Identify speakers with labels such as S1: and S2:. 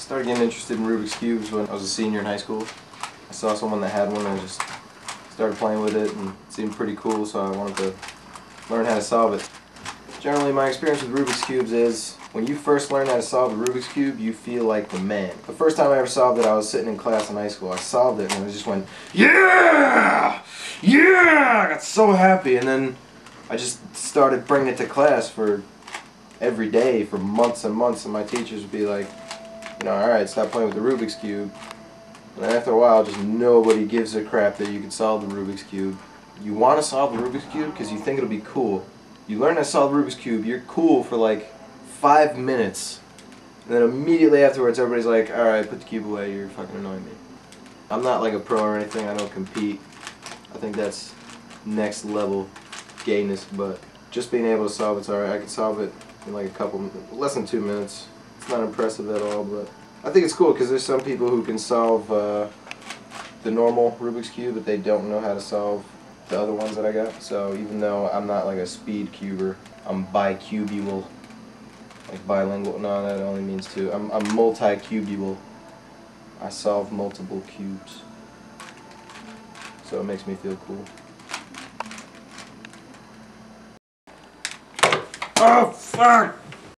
S1: started getting interested in Rubik's Cubes when I was a senior in high school. I saw someone that had one and I just started playing with it and it seemed pretty cool, so I wanted to learn how to solve it. Generally, my experience with Rubik's Cubes is when you first learn how to solve the Rubik's Cube, you feel like the man. The first time I ever solved it, I was sitting in class in high school. I solved it and I just went, yeah! Yeah! I got so happy, and then I just started bringing it to class for every day for months and months, and my teachers would be like, you know, alright, stop playing with the Rubik's Cube. And then after a while, just nobody gives a crap that you can solve the Rubik's Cube. You want to solve the Rubik's Cube because you think it'll be cool. You learn how to solve the Rubik's Cube, you're cool for like 5 minutes, and then immediately afterwards everybody's like, alright, put the cube away, you're fucking annoying me. I'm not like a pro or anything, I don't compete. I think that's next level gayness, but just being able to solve it's alright. I can solve it in like less than 2 minutes. It's not impressive at all, but I think it's cool because there's some people who can solve the normal Rubik's Cube, but they don't know how to solve the other ones that I got. So even though I'm not like a speed cuber, I'm bicubual. Like bilingual, no, that only means two. I'm multi-cubual. I solve multiple cubes. So it makes me feel cool. Oh, fuck!